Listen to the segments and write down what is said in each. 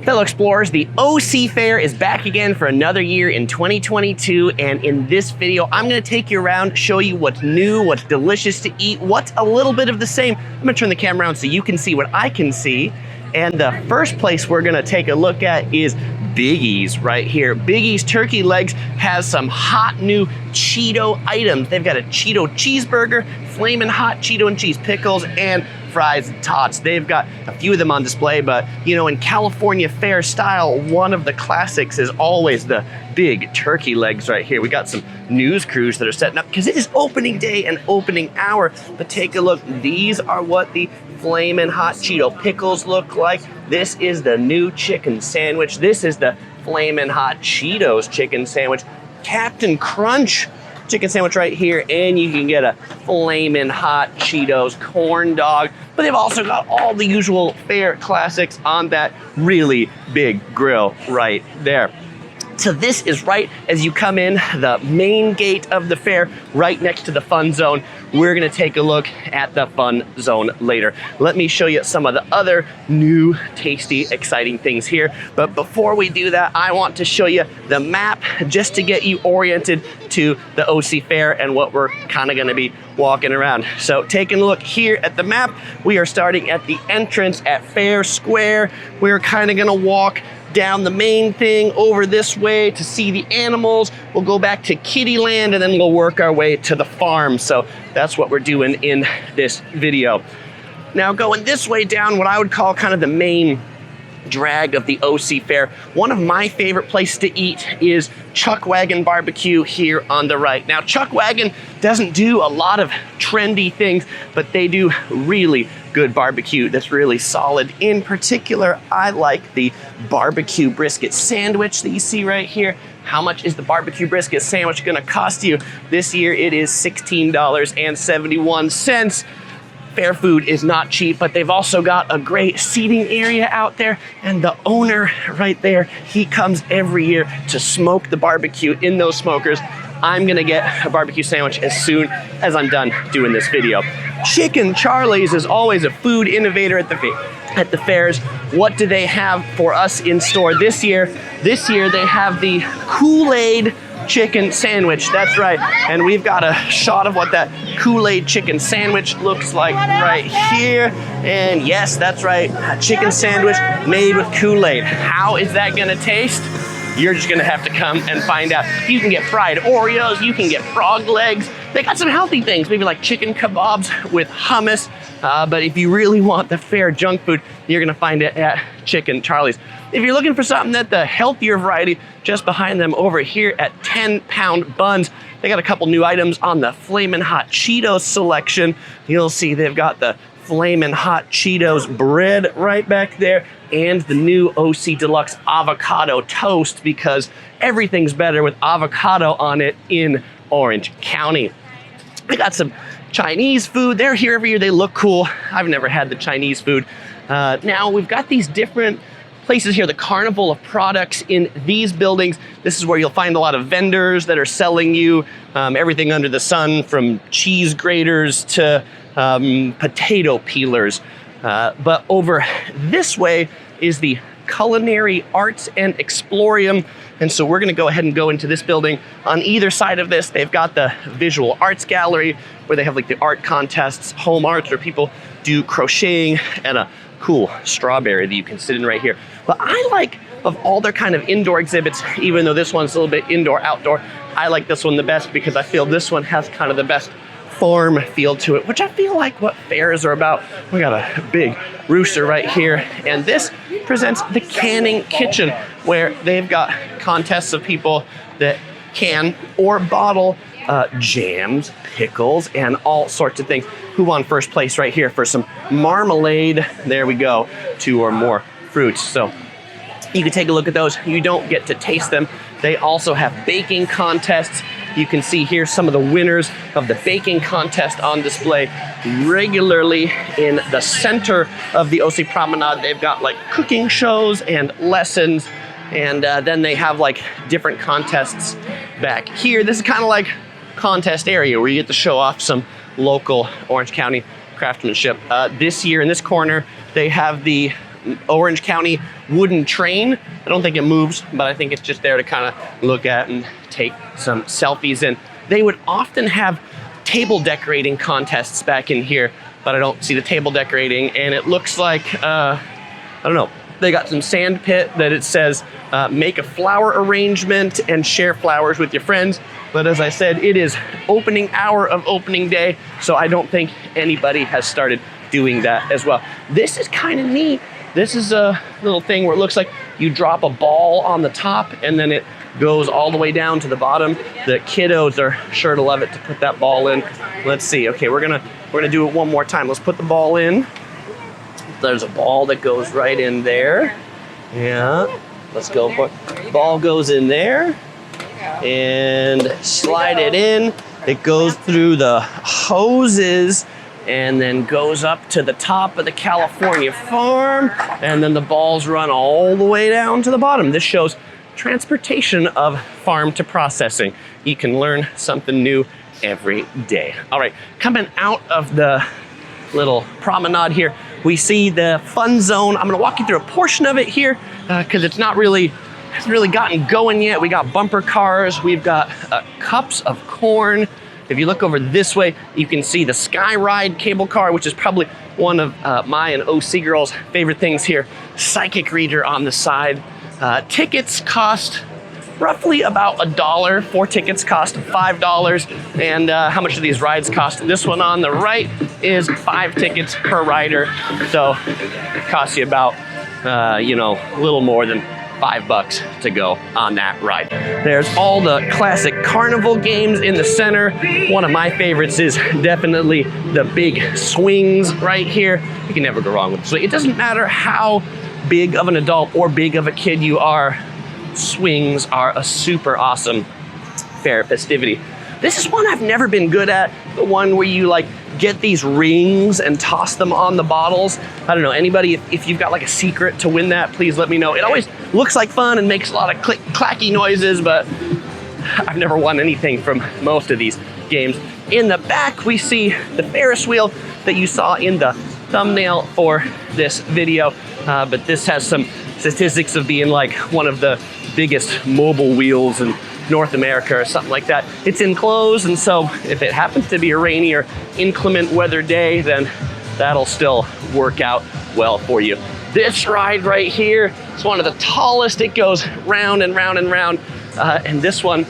Fellow explorers, the OC Fair is back again for another year in 2022, and in this video, I'm gonna take you around, show you what's new, what's delicious to eat, what's a little bit of the same. I'm gonna turn the camera around so you can see what I can see. And the first place we're gonna take a look at is Biggies right here. Biggies Turkey Legs has some hot new Cheeto items. They've got a Cheeto cheeseburger, flamin' hot Cheeto and cheese pickles, and fries and tots. They've got a few of them on display, but you know, in California fair style, one of the classics is always the big turkey legs right here. We got some news crews that are setting up because it is opening day and opening hour. But take a look, these are what the flamin' hot Cheeto pickles look like. This is the new chicken sandwich. This is the flamin' hot Cheetos chicken sandwich. Captain Crunch chicken sandwich right here, and you can get a flamin' hot Cheetos corn dog. But they've also got all the usual fair classics on that really big grill right there. So this is right as you come in the main gate of the fair, right next to the fun zone. We're gonna take a look at the fun zone later. Let me show you some of the other new, tasty, exciting things here. But before we do that, I want to show you the map just to get you oriented to the OC Fair and what we're kind of gonna be walking around. So taking a look here at the map, we are starting at the entrance at Fair Square. We're kind of gonna walk down the main thing over this way to see the animals. We'll go back to Kittyland and then we'll work our way to the farm. So that's what we're doing in this video. Now going this way down, what I would call kind of the main drag of the OC Fair, one of my favorite places to eat is Chuck Wagon Barbecue here on the right. Now Chuck Wagon doesn't do a lot of trendy things, but they do really good barbecue that's really solid. In particular, I like the barbecue brisket sandwich that you see right here. How much is the barbecue brisket sandwich gonna cost you? This year it is $16.71. Fair food is not cheap, but they've also got a great seating area out there, and the owner right there, he comes every year to smoke the barbecue in those smokers. I'm gonna get a barbecue sandwich as soon as I'm done doing this video. Chicken Charlie's is always a food innovator at the fairs. What do they have for us in store this year? This year they have the Kool-Aid chicken sandwich. That's right. And we've got a shot of what that Kool-Aid chicken sandwich looks like right here. And yes, that's right, a chicken sandwich made with Kool-Aid. How is that gonna taste? You're just gonna have to come and find out. You can get fried Oreos, you can get frog legs. They got some healthy things, maybe like chicken kebabs with hummus. But if you really want the fair junk food, you're gonna find it at Chicken Charlie's. If you're looking for something at the healthier variety, just behind them over here at 10-pound buns, they got a couple new items on the Flamin' Hot Cheetos selection. You'll see they've got the Flamin' Hot Cheetos bread right back there, and the new OC Deluxe avocado toast, because everything's better with avocado on it in Orange County. They got some Chinese food. They're here every year. They look cool. I've never had the Chinese food. Now we've got these different places here, the carnival of products in these buildings. This is where you'll find a lot of vendors that are selling you everything under the sun, from cheese graters to potato peelers. But over this way is the Culinary Arts and Explorium. And so we're gonna go ahead and go into this building. On either side of this, they've got the Visual Arts Gallery, where they have like the art contests, home arts, where people do crocheting, and a cool strawberry that you can sit in right here. But I like, of all their kind of indoor exhibits, even though this one's a little bit indoor, outdoor, I like this one the best because I feel this one has kind of the best farm feel to it, which I feel like what fairs are about. We got a big rooster right here, and this presents the canning kitchen, where they've got contests of people that can or bottle jams, pickles, and all sorts of things. Who won first place right here for some marmalade? There we go, 2 or more fruits. So you can take a look at those. You don't get to taste them. They also have baking contests. You can see here some of the winners of the baking contest on display regularly in the center of the OC Promenade. They've got like cooking shows and lessons, and then they have like different contests back here. This is kind of like contest area where you get to show off some local Orange County craftsmanship. This year in this corner, they have the Orange County wooden train. I don't think it moves, but I think it's just there to kind of look at and take some selfies in. They would often have table decorating contests back in here, but I don't see the table decorating, and it looks like, I don't know, they got some sand pit that it says, make a flower arrangement and share flowers with your friends. But as I said, it is opening hour of opening day, so I don't think anybody has started doing that as well. This is kind of neat. This is a little thing where it looks like you drop a ball on the top and then it goes all the way down to the bottom. The kiddos are sure to love it to put that ball in. Let's see. Okay, we're gonna do it one more time. Let's put the ball in. There's a ball that goes right in there. Yeah, let's go for it. Ball goes in there and slide it in. It goes through the hoses and then goes up to the top of the California farm, and then the balls run all the way down to the bottom. This shows transportation of farm to processing. You can learn something new every day. All right, coming out of the little promenade here, we see the fun zone. I'm gonna walk you through a portion of it here because it hasn't really gotten going yet. We got bumper cars, we've got cups of corn. If you look over this way, you can see the Sky Ride cable car, which is probably one of my and OC Girl's favorite things here. Psychic reader on the side. Tickets cost roughly about $1. 4 tickets cost $5. And how much do these rides cost? This one on the right is 5 tickets per rider. So it costs you about, a little more than $5 to go on that ride. There's all the classic carnival games in the center. One of my favorites is definitely the big swings right here. You can never go wrong with the swing. It doesn't matter how big of an adult or big of a kid you are, swings are a super awesome fair festivity. This is one I've never been good at, the one where you get these rings and toss them on the bottles. I don't know, anybody, if you've got a secret to win that, please let me know. It always looks like fun and makes a lot of clacky noises, but I've never won anything from most of these games. In the back, we see the Ferris wheel that you saw in the thumbnail for this video, but this has some statistics of being one of the biggest mobile wheels in North America or something like that. It's enclosed, and so if it happens to be a rainy or inclement weather day, then that'll still work out well for you. This ride right here is one of the tallest. It goes round and round and round, and this one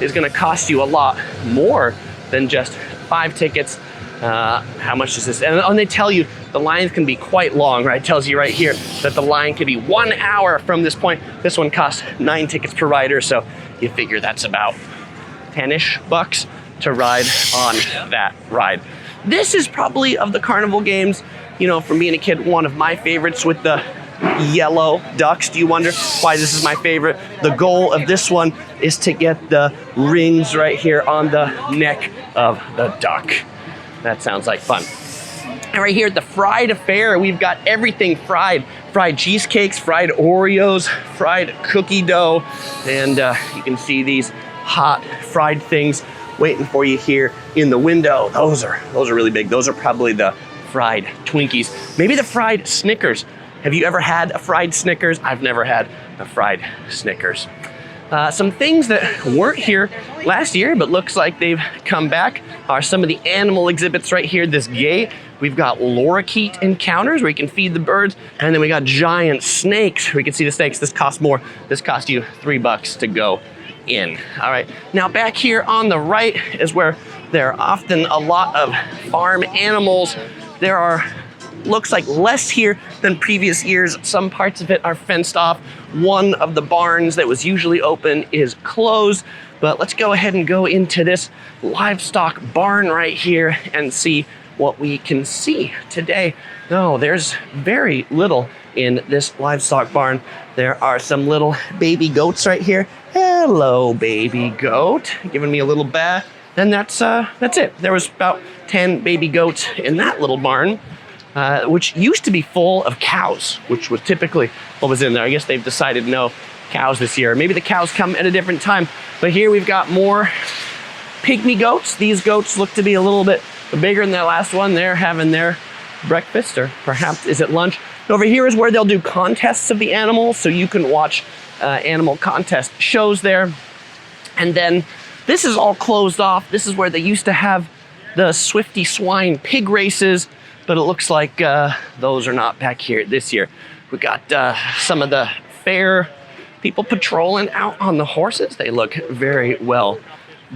is gonna cost you a lot more than just 5 tickets. How much is this? And they tell you the lines can be quite long, right? It tells you right here that the line could be 1 hour from this point. This one costs 9 tickets per rider, so you figure that's about 10-ish bucks to ride on that ride. This is probably, of the carnival games, from being a kid, one of my favorites with the yellow ducks. Do you wonder why this is my favorite? The goal of this one is to get the rings right here on the neck of the duck. That sounds like fun. And right here at the Fried Affair, we've got everything fried. Fried cheesecakes, fried Oreos, fried cookie dough, and you can see these hot fried things waiting for you here in the window. Those are really big. Those are probably the fried Twinkies. Maybe the fried Snickers. Have you ever had a fried Snickers? I've never had a fried Snickers. Some things that weren't here last year, but looks like they've come back, are some of the animal exhibits right here. This gate, we've got lorikeet encounters where you can feed the birds, and then we got giant snakes. We can see the snakes. This costs more. This cost you $3 to go in. All right, now back here on the right is where there are often a lot of farm animals. There are, looks like, less here than previous years. Some parts of it are fenced off. One of the barns that was usually open is closed, but let's go ahead and go into this livestock barn right here and see what we can see today. No, there's very little in this livestock barn. There are some little baby goats right here. Hello, baby goat, giving me a little bath. And that's it. There was about 10 baby goats in that little barn. Which used to be full of cows, which was typically what was in there. I guess they've decided no cows this year. Maybe the cows come at a different time. But here we've got more pygmy goats. These goats look to be a little bit bigger than that last one. They're having their breakfast, or perhaps is it lunch? Over here is where they'll do contests of the animals, so you can watch animal contest shows there. And then this is all closed off. This is where they used to have the Swifty Swine pig races, but it looks like those are not back here this year. We got some of the fair people patrolling out on the horses. They look very well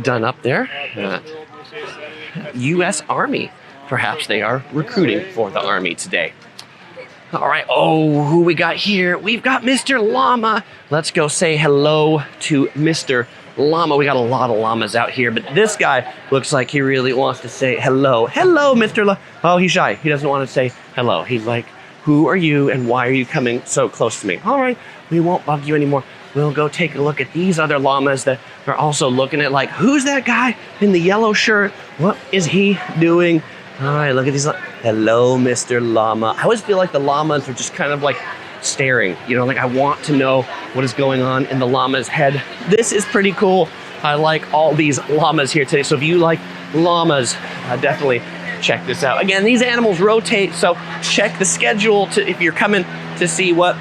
done up there. U.S. Army. Perhaps they are recruiting for the Army today. All right, oh, who we got here? We've got Mr. Llama. Let's go say hello to Mr. Llama. We got a lot of llamas out here, but this guy looks like he really wants to say hello. Hello, Mr. Llama. Oh, he's shy. He doesn't want to say hello. He's like, who are you and why are you coming so close to me? All right, we won't bug you anymore. We'll go take a look at these other llamas that are also looking at like, who's that guy in the yellow shirt? What is he doing? All right, look at these. Hello, Mr. Llama. I always feel like the llamas are just kind of like staring, you know, like I want to know what is going on in the llama's head. This is pretty cool. I like all these llamas here today. So if you like llamas, definitely check this out. Again, these animals rotate, so check the schedule to if you're coming to see what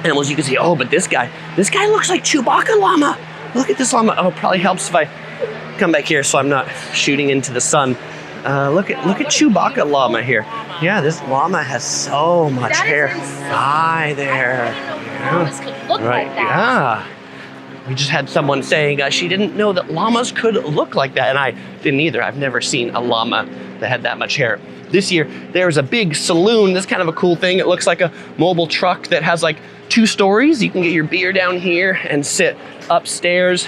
animals you can see. Oh, but this guy looks like Chewbacca llama. Look at this llama. Oh, it probably helps if I come back here so I'm not shooting into the sun. Look at Chewbacca llama here. Yeah, this llama has so much hair. Hi there. Llamas could look like that. Yeah. We just had someone saying she didn't know that llamas could look like that, and I didn't either. I've never seen a llama that had that much hair. This year, there's a big saloon. That's kind of a cool thing. It looks like a mobile truck that has like 2 stories. You can get your beer down here and sit upstairs.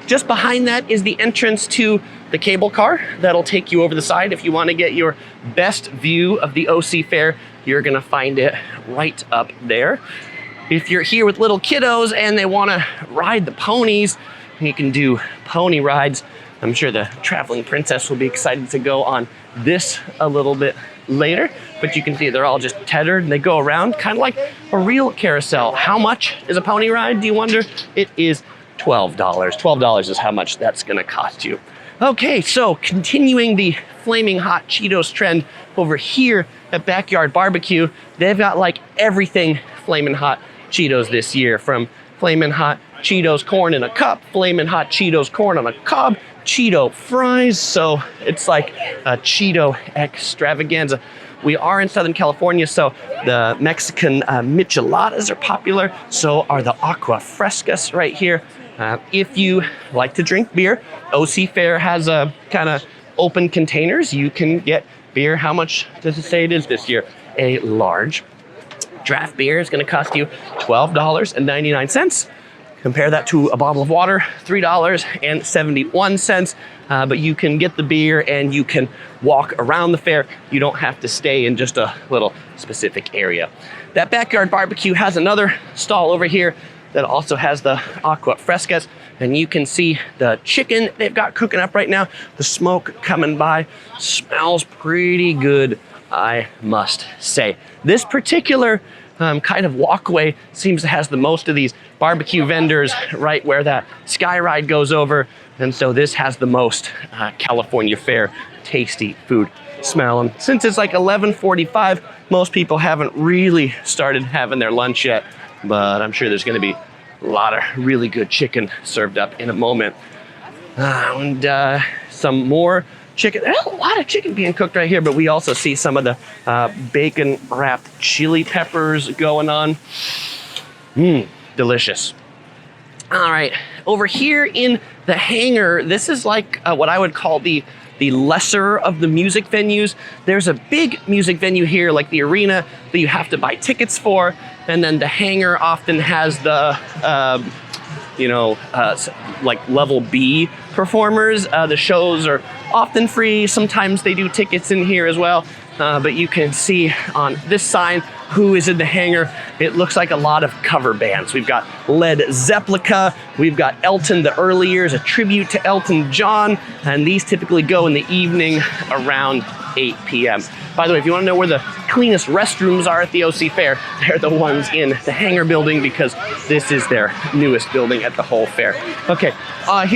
Just behind that is the entrance to the cable car that'll take you over the side. If you want to get your best view of the OC Fair, you're gonna find it right up there. If you're here with little kiddos and they want to ride the ponies, you can do pony rides. I'm sure the traveling princess will be excited to go on this a little bit later, but you can see they're all just tethered and they go around kind of like a real carousel. How much is a pony ride, do you wonder? It is $12. $12 is how much that's gonna cost you. Okay, so continuing the flaming hot Cheetos trend over here at Backyard Barbecue, they've got like everything flaming hot Cheetos this year, from flaming hot Cheetos corn in a cup, flaming hot Cheetos corn on a cob, Cheeto fries. So it's like a Cheeto extravaganza. We are in Southern California, so the Mexican micheladas are popular. So are the aqua frescas right here. If you like to drink beer, OC Fair has a kind of open containers. You can get beer. How much does it say it is this year? A large. Draft beer is going to cost you $12.99. Compare that to a bottle of water, $3.71. But you can get the beer and you can walk around the fair. You don't have to stay in just a little specific area. That Backyard Barbecue has another stall over here that also has the aqua frescas, and you can see the chicken they've got cooking up right now. The smoke coming by smells pretty good, I must say. This particular kind of walkway seems to has the most of these barbecue vendors right where that sky ride goes over, and so this has the most California Fair tasty food smell. And since it's like 11:45, most people haven't really started having their lunch yet, but I'm sure there's going to be a lot of really good chicken served up in a moment. And some more chicken. There's a lot of chicken being cooked right here, but we also see some of the bacon wrapped chili peppers going on. Delicious. All right, over here in the Hangar, this is like what I would call the lesser of the music venues. There's a big music venue here, like the arena, that you have to buy tickets for. And then the Hangar often has the, like level B performers. The shows are often free. Sometimes they do tickets in here as well. But you can see on this sign who is in the Hangar. It looks like a lot of cover bands. We've got Led Zeppelin, we've got Elton the Early Years, a tribute to Elton John, and these typically go in the evening around 8 p.m. By the way, if you want to know where the cleanest restrooms are at the OC Fair, they're the ones in the Hangar building, because this is their newest building at the whole fair. Okay,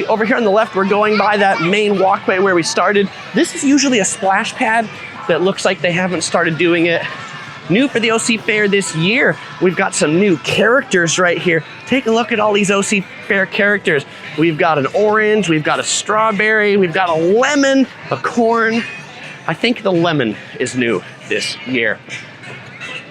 over here on the left, we're going by that main walkway where we started. This is usually a splash pad that looks like they haven't started doing it New for the OC Fair this year, we've got some new characters right here. Take a look at all these OC Fair characters. We've got an orange, we've got a strawberry, we've got a lemon, a corn. I think the lemon is new this year.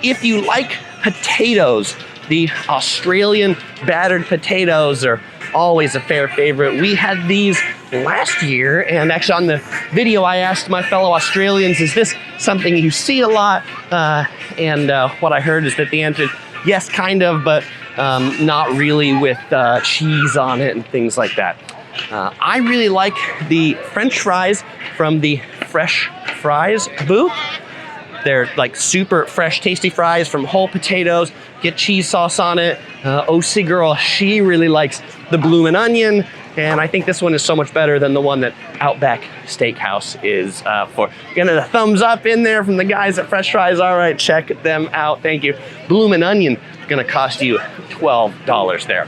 If you like potatoes, the Australian battered potatoes are always a fair favorite. We had these last year, and actually on the video I asked my fellow Australians, is this something you see a lot? What I heard is that the answer is yes, kind of, but not really with cheese on it and things like that. I really like the French fries from the Fresh Fries booth. They're like super fresh, tasty fries from whole potatoes, get cheese sauce on it. OC girl, she really likes the bloomin' onion, and I think this one is so much better than the one that Outback Steakhouse is for. Getting a thumbs up in there from the guys at Fresh Fries. All right, check them out, thank you. Bloomin' onion is gonna cost you $12 there.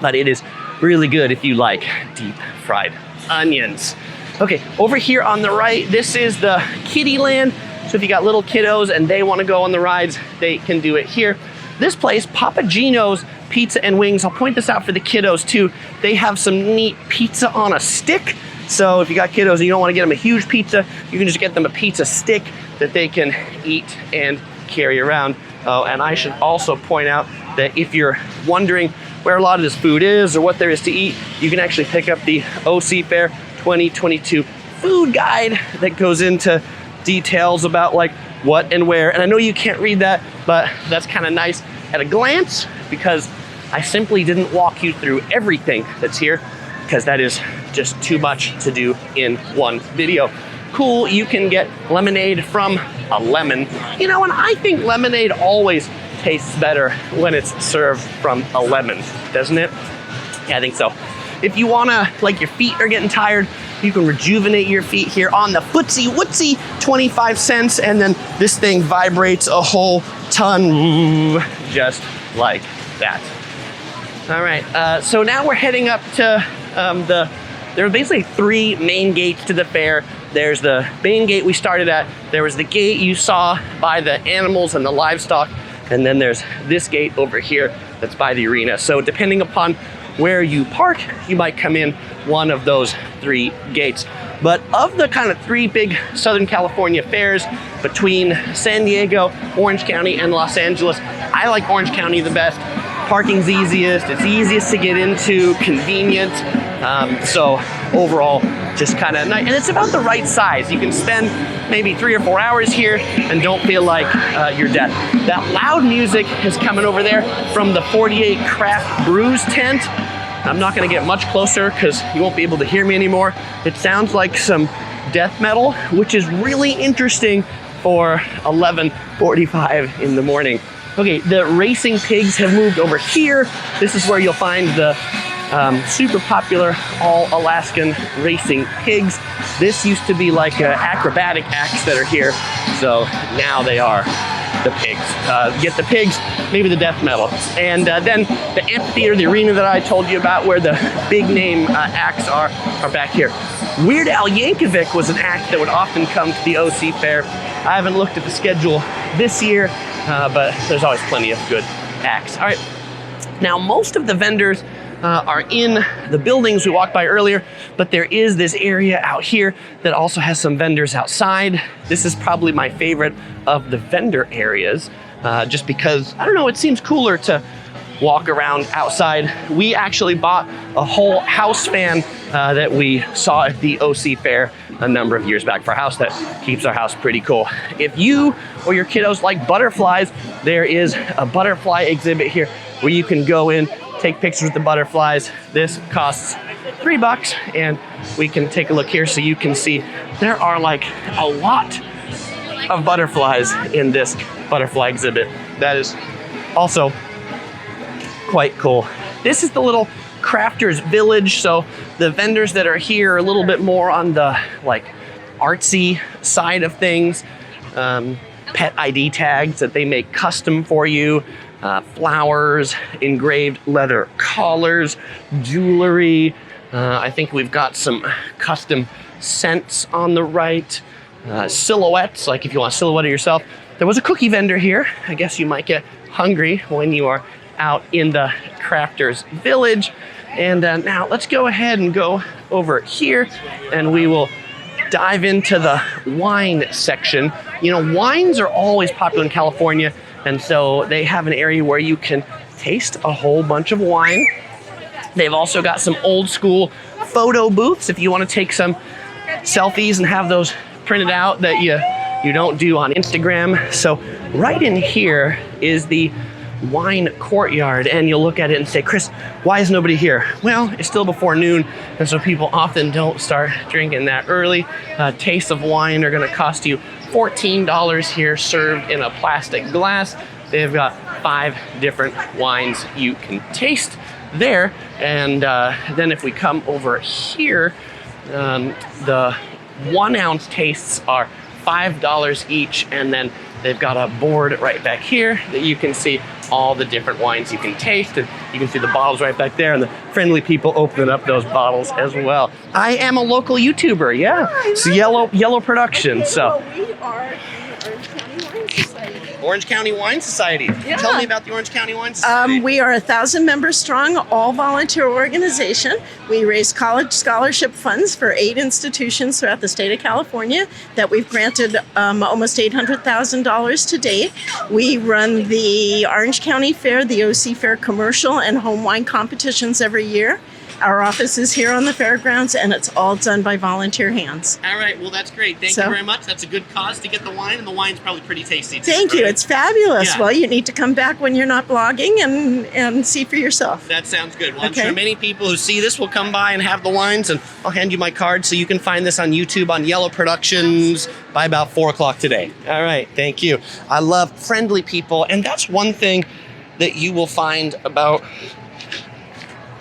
But it is really good if you like deep fried onions. Okay, over here on the right, this is the kiddie land. So if you got little kiddos and they want to go on the rides, they can do it here. This place, Papa Gino's Pizza and Wings, I'll point this out for the kiddos too. They have some neat pizza on a stick. So if you got kiddos and you don't want to get them a huge pizza, you can just get them a pizza stick that they can eat and carry around. Oh, and I should also point out that if you're wondering where a lot of this food is or what there is to eat, you can actually pick up the OC Fair 2022 food guide that goes into details about like what and where. And I know you can't read that, but that's kind of nice at a glance because I simply didn't walk you through everything that's here because that is just too much to do in one video. Cool, you can get lemonade from a lemon. You know, and I think lemonade always tastes better when it's served from a lemon, doesn't it? Yeah, I think so. If you wanna, like your feet are getting tired, you can rejuvenate your feet here on the Footsie Wootsie, 25 cents, and then this thing vibrates a whole ton, just like that. All right, so now we're heading up to there are basically three main gates to the fair. There's the main gate we started at, there was the gate you saw by the animals and the livestock, and then there's this gate over here that's by the arena. So depending upon where you park, you might come in one of those three gates. But of the kind of three big Southern California fairs between San Diego, Orange County, and Los Angeles, I like Orange County the best. Parking's easiest, it's easiest to get into, convenient. So overall, just kind of nice. And it's about the right size. You can spend maybe 3 or 4 hours here and don't feel like you're dead. That loud music is coming over there from the 48 Craft Brews tent. I'm not gonna get much closer because you won't be able to hear me anymore. It sounds like some death metal, which is really interesting for 11:45 in the morning. Okay, the racing pigs have moved over here. This is where you'll find the super popular all-Alaskan racing pigs. This used to be like acrobatic acts that are here, so now they are the pigs. Get the pigs, maybe the death metal. And then the amphitheater, the arena that I told you about where the big name acts are back here. Weird Al Yankovic was an act that would often come to the OC Fair. I haven't looked at the schedule this year, but there's always plenty of good acts. All right, now most of the vendors are in the buildings we walked by earlier, but there is this area out here that also has some vendors outside. This is probably my favorite of the vendor areas, just because, I don't know, it seems cooler to walk around outside. We actually bought a whole house fan that we saw at the OC Fair a number of years back for a house that keeps our house pretty cool. If you or your kiddos like butterflies, there is a butterfly exhibit here where you can go in, take pictures with the butterflies. This costs $3, and we can take a look here so you can see there are like a lot of butterflies in this butterfly exhibit. That is also quite cool. This is the little crafters village, so the vendors that are here are a little bit more on the like artsy side of things. Pet ID tags that they make custom for you, flowers, engraved leather collars, jewelry. I think we've got some custom scents on the right, silhouettes, like if you want a silhouette of yourself. there was a cookie vendor here. I guess you might get hungry when you are out in the crafters village. And now let's go ahead and go over here and we will dive into the wine section. You know, wines are always popular in California, and so they have an area where you can taste a whole bunch of wine. They've also got some old school photo booths if you want to take some selfies and have those printed out that you don't do on Instagram. So right in here is the wine courtyard, and you'll look at it and say, Chris, why is nobody here? Well, it's still before noon, and so people often don't start drinking that early. Tastes of wine are going to cost you $14 here, served in a plastic glass. They've got 5 different wines you can taste there. And then if we come over here, the 1 ounce tastes are $5 each, and then they've got a board right back here that you can see all the different wines you can taste, and you can see the bottles right back there, and the friendly people opening up those bottles as well. I am a local YouTuber, yeah. It's Yellow Production. So we are the Orange County Wine Society. Orange County Wine Society. Yeah. Tell me about the Orange County Wine Society. We are a 1,000 members strong, all volunteer organization. We raise college scholarship funds for 8 institutions throughout the state of California that we've granted almost $800,000 to date. We run the Orange County Fair, the OC Fair commercial, and home wine competitions every year. Our office is here on the fairgrounds, and it's all done by volunteer hands. All right, well, that's great. Thank you very much. That's a good cause to get the wine, and the wine's probably pretty tasty too. Thank you. It's fabulous. Yeah. Well, you need to come back when you're not blogging and see for yourself. That sounds good. Well, Okay. I'm sure many people who see this will come by and have the wines, and I'll hand you my card so you can find this on YouTube on Yellow Productions by about 4 o'clock today. All right, thank you. I love friendly people, and that's one thing that you will find about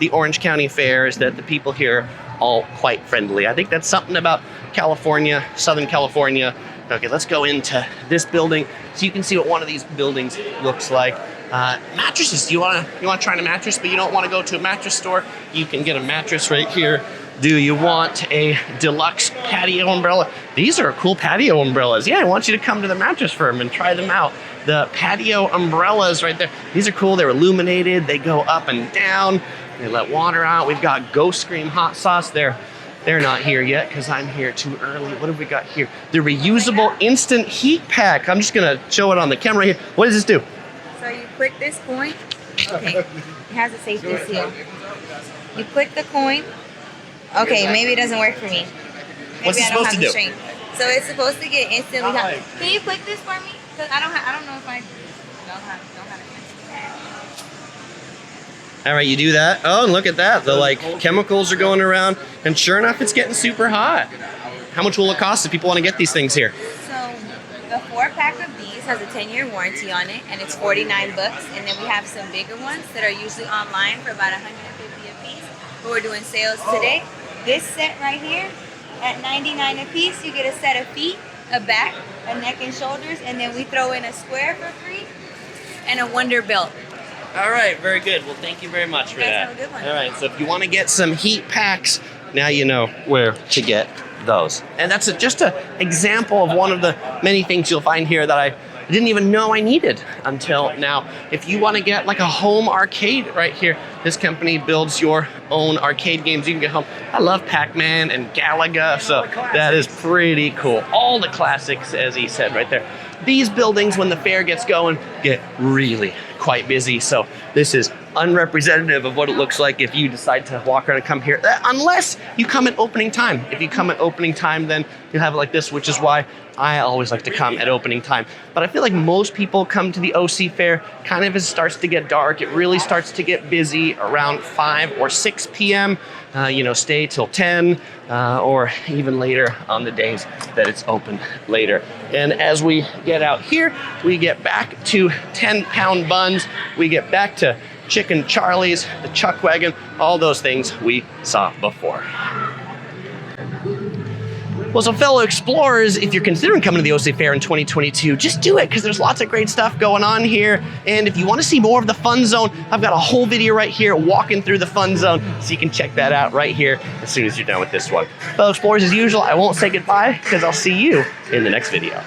the Orange County Fair is that the people here are all quite friendly. I think that's something about California, Southern California. Okay, let's go into this building so you can see what one of these buildings looks like. Mattresses. You want to try a mattress, but you don't want to go to a mattress store? You can get a mattress right here. Do you want a deluxe patio umbrella? These are cool patio umbrellas. Yeah, I want you to come to the mattress firm and try them out. The patio umbrellas right there. These are cool. They're illuminated. They go up and down. They let water out. We've got Ghost Scream hot sauce. They're not here yet because I'm here too early. What have we got here? The reusable instant heat pack. I'm just gonna show it on the camera here. What does this do? So you click this coin. Okay, it has a safety seal. You click the coin. Okay, maybe it doesn't work for me. Maybe What's it supposed to do? Strength. So it's supposed to get instantly hot. Can you click this for me? Cause I don't know if I don't have it. All right, you do that. Oh, and look at that. The chemicals are going around, and sure enough, it's getting super hot. How much will it cost if people want to get these things here? So the 4-pack of these has a 10-year warranty on it, and it's $49. And then we have some bigger ones that are usually online for about $150 a piece. But we're doing sales today. This set right here at $99 a piece, you get a set of feet, a back, a neck and shoulders, and then we throw in a square for free and a wonder belt. All right, very good. Well, thank you very much for that. Have a good one. All right, so if you want to get some heat packs, now you know where to get those. And that's just an example of one of the many things you'll find here that I didn't even know I needed until now. If you want to get like a home arcade right here, this company builds your own arcade games. You can get home. I love Pac-Man and Galaga, so that is pretty cool. All the classics, as he said right there. These buildings, when the fair gets going, get really quite busy. So this is unrepresentative of what it looks like if you decide to walk around and come here, unless you come at opening time. If you come at opening time, then you'll have it like this, which is why I always like to come at opening time. But I feel like most people come to the OC Fair kind of as it starts to get dark. It really starts to get busy around 5 or 6 p.m. Stay till 10 or even later on the days that it's open later. And as we get out here, we get back to 10-pound buns. We get back to Chicken Charlie's, the Chuck Wagon, all those things we saw before. Well, so fellow explorers, if you're considering coming to the OC Fair in 2022, just do it because there's lots of great stuff going on here. And if you want to see more of the Fun Zone, I've got a whole video right here walking through the Fun Zone, so you can check that out right here as soon as you're done with this one. Fellow explorers, as usual, I won't say goodbye because I'll see you in the next video.